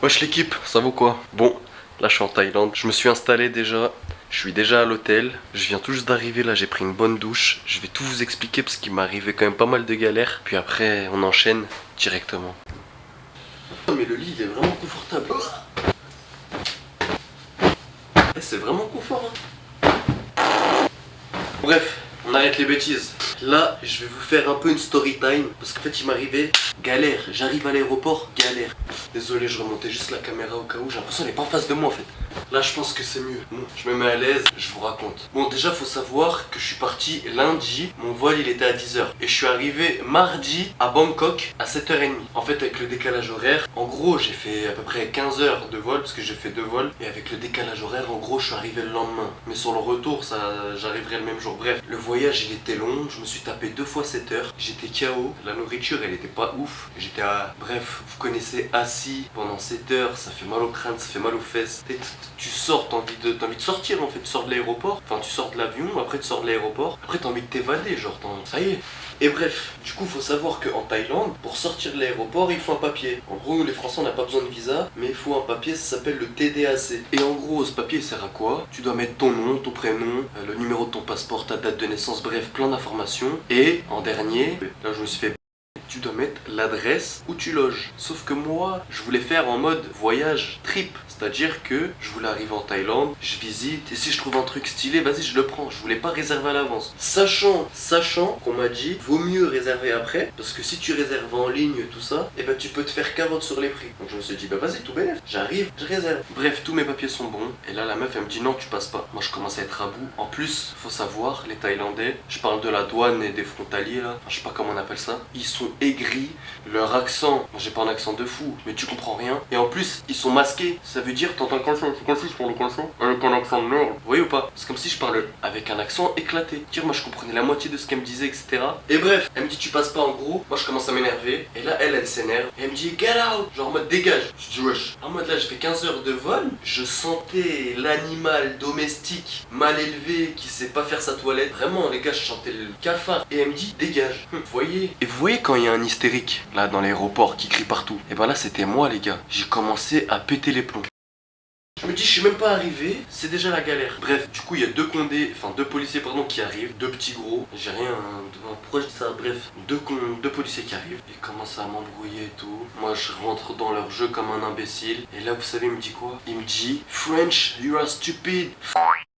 Wesh l'équipe, ça vaut quoi? Bon, là je suis en Thaïlande, je me suis installé déjà, je suis déjà à l'hôtel, je viens tout juste d'arriver là, j'ai pris une bonne douche, je vais tout vous expliquer parce qu'il m'est arrivé quand même pas mal de galères, puis après on enchaîne directement. Mais le lit il est vraiment confortable. C'est vraiment confort hein. Bref, on arrête les bêtises. Là, je vais vous faire un peu une story time parce qu'en fait il m'arrivait galère, j'arrive à l'aéroport, galère. Désolé, je remontais juste la caméra au cas où, j'ai l'impression qu'elle est pas en face de moi en fait. Là, je pense que c'est mieux. Bon, je me mets à l'aise, je vous raconte. Bon, déjà, faut savoir que je suis parti lundi, mon vol il était à 10 h. Et je suis arrivé mardi à Bangkok à 7 h 30. En fait, avec le décalage horaire, en gros, j'ai fait à peu près 15 heures de vol parce que j'ai fait 2 vols. Et avec le décalage horaire, en gros, je suis arrivé le lendemain. Mais sur le retour, j'arriverai le même jour. Bref, le voyage il était long, je me suis tapé 2 fois 7 heures. J'étais KO, la nourriture elle était pas ouf. J'étais à. Bref, vous connaissez, assis pendant 7 heures, ça fait mal au crâne, ça fait mal aux fesses. Tu sors, t'as envie de sortir en fait, tu sors de l'aéroport, enfin tu sors de l'avion, après tu sors de l'aéroport, après t'as envie de t'évader, genre ça y est. Et bref, du coup faut savoir qu'en Thaïlande, pour sortir de l'aéroport, il faut un papier. En gros, les Français on n'a pas besoin de visa, mais il faut un papier, ça s'appelle le TDAC. Et en gros, ce papier il sert à quoi? Tu dois mettre ton nom, ton prénom, le numéro de ton passeport, ta date de naissance, bref, plein d'informations. Et en dernier, là je me suis fait... Tu dois mettre l'adresse où tu loges. Sauf que moi, je voulais faire en mode voyage trip. C'est-à-dire que je voulais arriver en Thaïlande, je visite, et si je trouve un truc stylé, vas-y, je le prends. Je voulais pas réserver à l'avance. Sachant qu'on m'a dit, vaut mieux réserver après, parce que si tu réserves en ligne, tout ça, et ben tu peux te faire carotte sur les prix. Donc je me suis dit, bah vas-y, tout bénef. J'arrive, je réserve. Bref, tous mes papiers sont bons. Et là, la meuf, elle me dit, non, tu passes pas. Moi, je commence à être à bout. En plus, faut savoir, les Thaïlandais, je parle de la douane et des frontaliers, là. Enfin, je sais pas comment on appelle ça. Ils sont aigris. Leur accent, j'ai pas un accent de fou, mais tu comprends rien. Et en plus, ils sont masqués. Ça veut dire, t'entends comme ça, c'est comme si je parle comme ça, avec un accent de merde. Vous voyez ou pas? C'est comme si je parle avec un accent éclaté. Dire, moi je comprenais la moitié de ce qu'elle me disait, etc. Et bref, elle me dit, tu passes pas en gros. Moi je commence à m'énerver. Et là, elle s'énerve. Et elle me dit, get out! Genre en mode dégage. Je dis, wesh. En mode là, j'ai fait 15 heures de vol. Je sentais l'animal domestique mal élevé qui sait pas faire sa toilette. Vraiment, les gars, je sentais le cafard. Et elle me dit, dégage. Vous voyez? Et vous voyez quand il y a un hystérique là dans l'aéroport qui crie partout? Et ben là, c'était moi, les gars. J'ai commencé à péter les plombs. Je me dis, je suis même pas arrivé, c'est déjà la galère. Bref, du coup, il y a deux policiers pardon, qui arrivent, deux petits gros. J'ai rien, pourquoi je dis ça? Bref, deux policiers qui arrivent. Ils commencent à m'embrouiller et tout. Moi, je rentre dans leur jeu comme un imbécile. Et là, vous savez, il me dit quoi? Il me dit, French, you are stupid.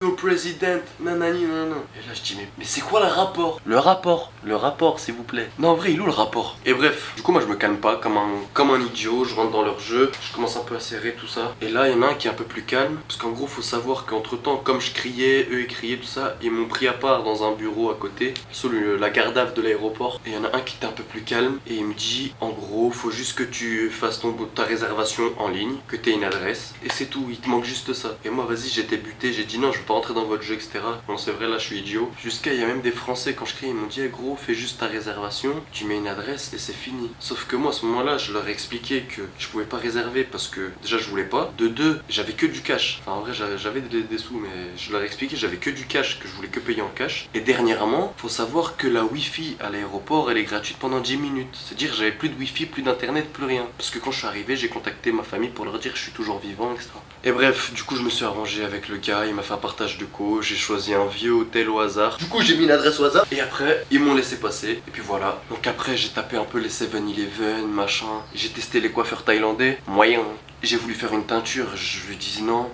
Your president, nanani, nanana. Et là, je dis, mais c'est quoi le rapport? Le rapport, s'il vous plaît. Non, en vrai, il est où le rapport? Et bref, du coup, moi, je me calme pas comme un idiot. Je rentre dans leur jeu, je commence un peu à serrer tout ça. Et là, il y en a un qui est un peu plus calme, parce qu'en gros faut savoir qu'entre temps, comme je criais, eux ils criaient, tout ça, ils m'ont pris à part dans un bureau à côté, sur la garde de l'aéroport. Et il y en a un qui était un peu plus calme et il me dit, en gros faut juste que tu fasses ta réservation en ligne, que tu aies une adresse et c'est tout, il te manque juste ça. Et moi vas-y, j'étais buté, j'ai dit non, je veux pas rentrer dans votre jeu, etc. Bon, c'est vrai, là je suis idiot. Jusqu'à, il y a même des Français, quand je crie, ils m'ont dit, gros, fais juste ta réservation, tu mets une adresse et c'est fini. Sauf que moi à ce moment là, je leur ai expliqué que je pouvais pas réserver parce que déjà je voulais pas, de deux, j'avais que du cash. Enfin en vrai j'avais des sous, mais je leur ai expliqué, j'avais que du cash, que je voulais que payer en cash. Et dernièrement, faut savoir que la wifi à l'aéroport elle est gratuite pendant 10 minutes. C'est-à-dire j'avais plus de wifi, plus d'internet, plus rien. Parce que quand je suis arrivé, j'ai contacté ma famille pour leur dire que je suis toujours vivant, etc. Et bref, du coup je me suis arrangé avec le gars, il m'a fait un partage de co, j'ai choisi un vieux hôtel au hasard. Du coup j'ai mis une adresse au hasard et après ils m'ont laissé passer. Et puis voilà. Donc après j'ai tapé un peu les 7-Eleven, machin. J'ai testé les coiffeurs thaïlandais, moyen. J'ai voulu faire une teinture, je lui dis non.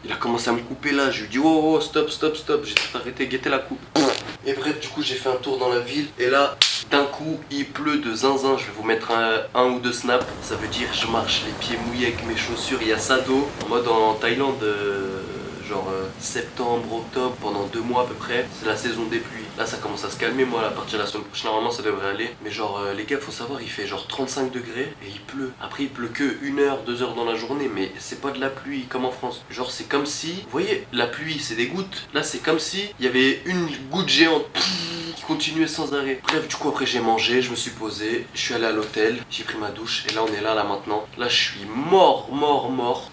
Il a commencé à me couper là, je lui dis oh stop. J'ai tout arrêté, guettez la coupe. Et bref, du coup j'ai fait un tour dans la ville et là d'un coup il pleut de zinzin. Je vais vous mettre un ou deux snaps. Ça veut dire je marche les pieds mouillés avec mes chaussures, il y a ça d'eau. En mode en Thaïlande, genre septembre, octobre, pendant 2 mois à peu près, c'est la saison des pluies. Là ça commence à se calmer, moi à partir de la semaine prochaine normalement ça devrait aller. Mais genre les gars, faut savoir, il fait genre 35 degrés et il pleut. Après il pleut que 1 heure, 2 heures dans la journée, mais c'est pas de la pluie comme en France. Genre c'est comme si, vous voyez, la pluie c'est des gouttes. Là c'est comme si il y avait une goutte géante qui continuait sans arrêt. Bref, du coup après j'ai mangé, je me suis posé, je suis allé à l'hôtel, j'ai pris ma douche et là on est là maintenant. Là je suis mort.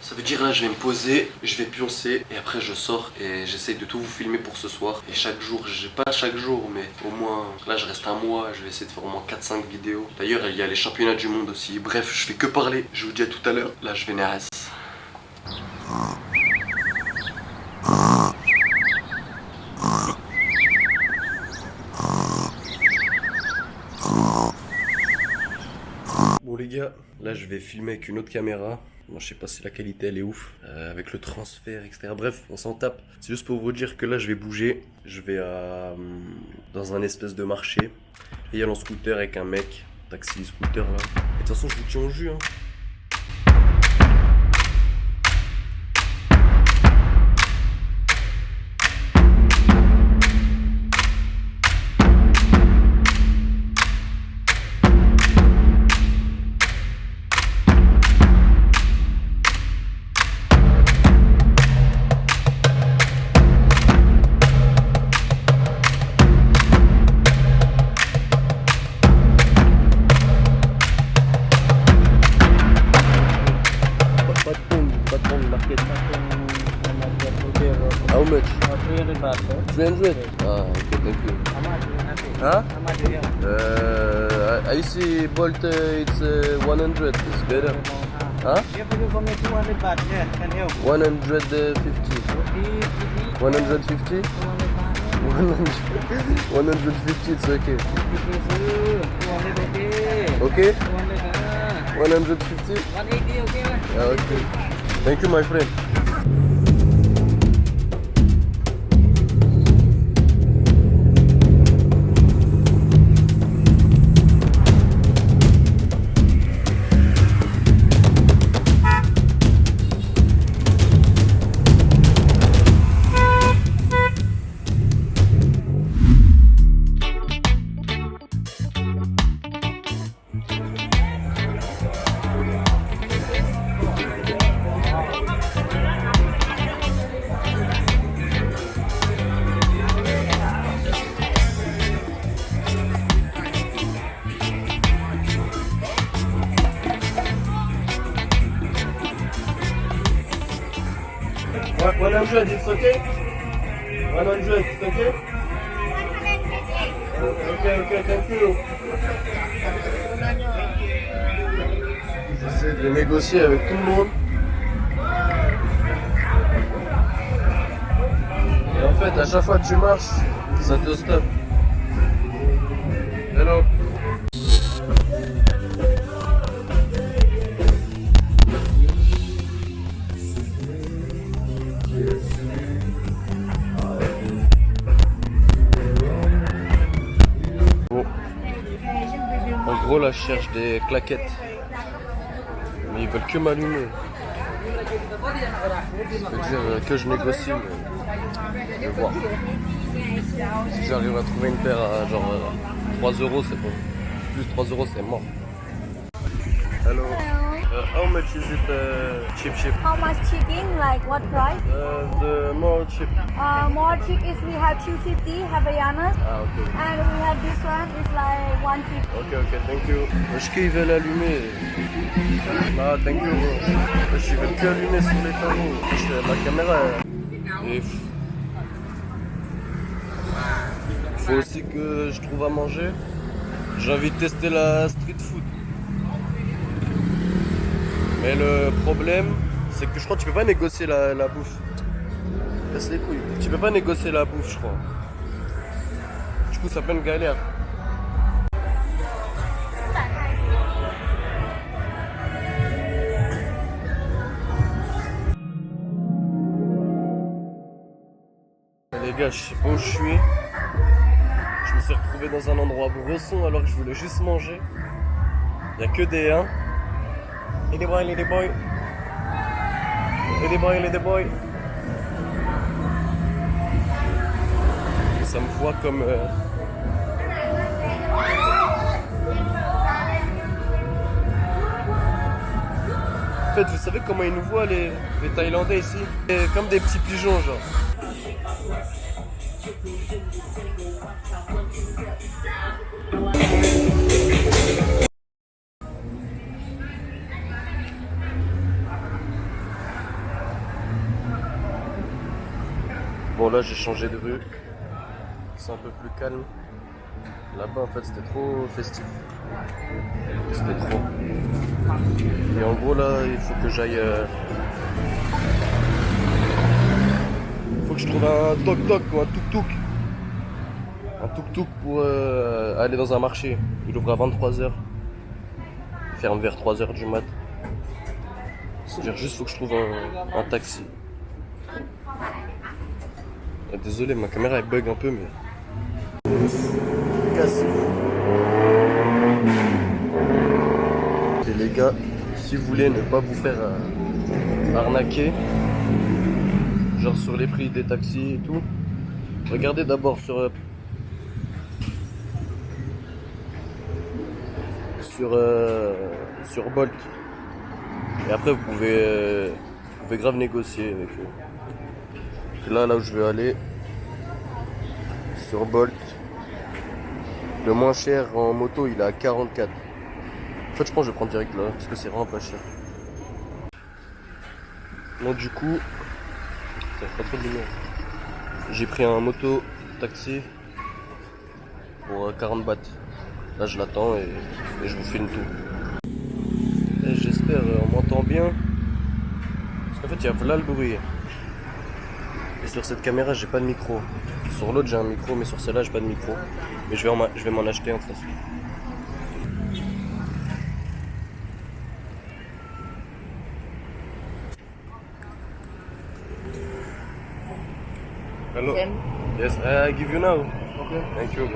Ça veut dire là je vais me poser, je vais pioncer et après je sors et j'essaye de tout vous filmer pour ce soir. Et chaque jour, pas chaque jour, mais au moins, là je reste un mois, je vais essayer de faire au moins 4-5 vidéos. D'ailleurs, il y a les championnats du monde aussi. Bref, je fais que parler. Je vous dis à tout à l'heure. Là, je vais Neres. Bon les gars, là je vais filmer avec une autre caméra. Moi je sais pas si la qualité elle est ouf, avec le transfert, etc. Bref, on s'en tape. C'est juste pour vous dire que là je vais bouger. Je vais dans un espèce de marché. Et il y a un scooter avec un mec, taxi scooter là. Et de toute façon je vous tiens au jus hein. How much? 300 baht. 300? Ah, okay, thank you. Huh? I see Bolt, it's 100, it's better. Huh? If you for me 200 baht, yeah, can help. 150. 150? 150, it's okay. 200 okay. Okay? 200 150? 180 okay. Yeah, okay. Thank you, my friend. What, 100, it's okay? 100, it's okay? Okay, thank you. J'essaie de négocier avec tout le monde. Et en fait, à chaque fois que tu marches, ça te stoppe. Hello. En gros là je cherche des claquettes. Mais ils veulent que m'allumer. Ça veut dire que je négocie. Je vais voir. Si j'arrive à trouver une paire à genre 3 euros, c'est bon. Plus 3 euros, c'est mort. Hello. How much is it cheap? How much chicken? Like what price? The more cheap. More cheap is we have 250 Havaianas, Ah ok. and we have this one is like 150. Ok, thank you. Est-ce qu'ils veulent allumer? Ah, thank you. Wesh, ils veulent que allumer sur les panneaux. La caméra. Et faut aussi que je trouve à manger. J'ai envie de tester la street food. Mais le problème, c'est que je crois que tu peux pas négocier la bouffe. Casse les couilles. Tu peux pas négocier la bouffe, je crois. Du coup, ça fait une galère. Les gars, je sais pas où je suis. Je me suis retrouvé dans un endroit bresson alors que je voulais juste manger. Il y a que des 1. Lady boy, lady boy. Lady boy, lady boy. Ça me voit comme... En fait, vous savez comment ils nous voient les Thaïlandais ici? Comme des petits pigeons, genre. Bon là j'ai changé de rue, c'est un peu plus calme. Là-bas en fait c'était trop festif. C'était trop. Et en gros là il faut que j'aille... Il faut que je trouve un toc-toc ou un tuk-tuk. Un tuk-tuk pour aller dans un marché. Il ouvre à 23h. Il ferme vers 3h du mat. C'est-à-dire juste faut que je trouve un taxi. Désolé, ma caméra elle bug un peu mais... Cassé. Et les gars, si vous voulez ne pas vous faire arnaquer, genre sur les prix des taxis et tout, regardez d'abord sur Bolt. Et après vous pouvez grave négocier avec eux. Là où je vais aller, sur Bolt, le moins cher en moto il est à 44. En fait je pense que je vais prendre direct là parce que c'est vraiment pas cher. Donc du coup, ça fait pas trop de lumière. J'ai pris un moto taxi pour 40 bahts. Là je l'attends et je vous filme tout. Et j'espère on m'entend bien. Parce qu'en fait il y a là le bruit. Et sur cette caméra j'ai pas de micro. Sur l'autre j'ai un micro mais sur celle-là j'ai pas de micro. Mais je vais m'en acheter un de toute façon. Hello. Yes, I give you now. Okay. Thank you.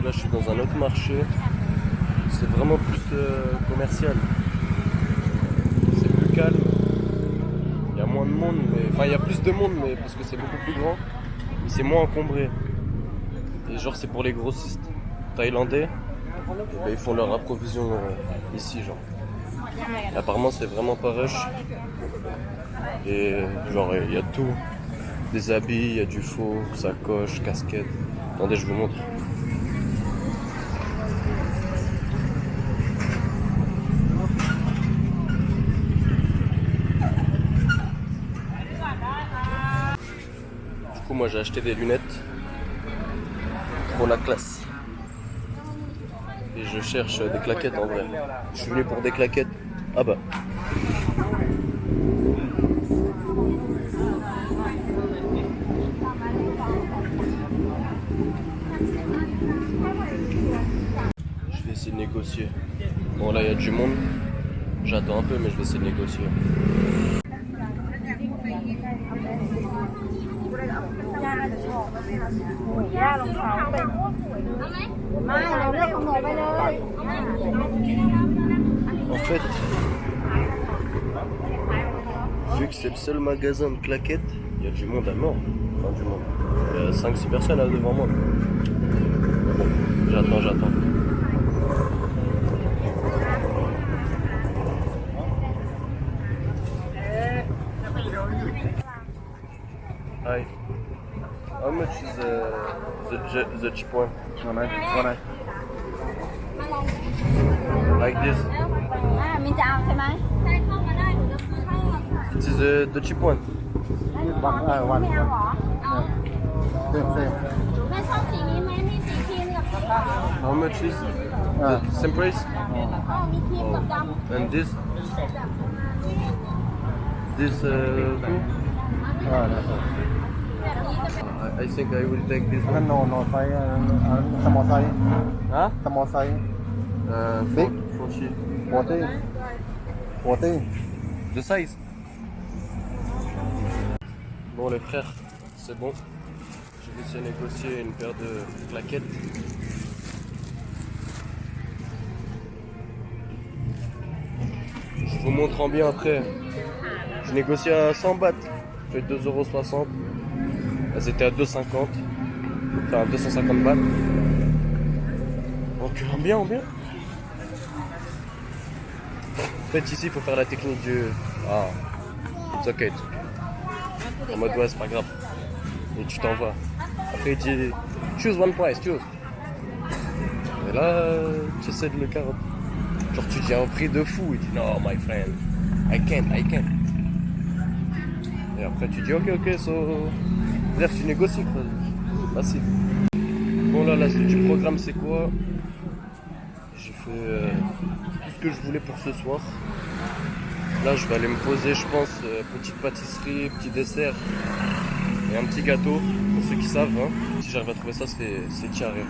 Là je suis dans un autre marché, c'est vraiment plus commercial, c'est plus calme, il y a moins de monde, enfin il y a plus de monde mais parce que c'est beaucoup plus grand, mais c'est moins encombré. Et genre c'est pour les grossistes thaïlandais, et ils font leur approvision ici genre. Et apparemment c'est vraiment pas rush, et genre il y a tout, des habits, il y a du faux, sacoche, casquette. Attendez je vous montre. Moi j'ai acheté des lunettes pour la classe et je cherche des claquettes en vrai. Je suis venu pour des claquettes. Ah bah je vais essayer de négocier. Bon là il y a du monde, j'attends un peu mais je vais essayer de négocier. En fait, vu que c'est le seul magasin de claquettes, il y a du monde à mort. Enfin du monde. Il y a 5-6 personnes là devant moi. Bon, j'attends. Hi. How much is the cheap one? One. Like this. มินจะเอาใช่ไหม It is the cheap one. ไม่เอาหรอ แม่ชอบสีนี้ไหมมีสีครีมกับสีขาว How much is the same price? มีครีมกับดำ And this? This blue? I think I will take this one. No size, small size. Huh? Small size. Big? 40. The size. Bon les frères, c'est bon. Je vais essayer de négocier une paire de claquettes. vous montre en bien après. Je négocie à 100 bahts. Je fais 2,60 €. Elles étaient à 2,50. Enfin 250 bahts. Donc en bien, en bien. En fait ici il faut faire la technique du... Ah, it's okay, it's okay. En mode ouais c'est pas grave. Et tu t'en vas. Après il dit choose one price, choose. Et là tu essaies de le carotte. Genre tu dis un prix de fou. Il dit no my friend, I can't. Et après tu dis ok so... Bref tu négocies quoi. Facile. Bon là la suite du programme c'est quoi? J'ai fait tout ce que je voulais pour ce soir. Là je vais aller me poser je pense, petite pâtisserie, petit dessert et un petit gâteau pour ceux qui savent hein. Si j'arrive à trouver ça c'est carré.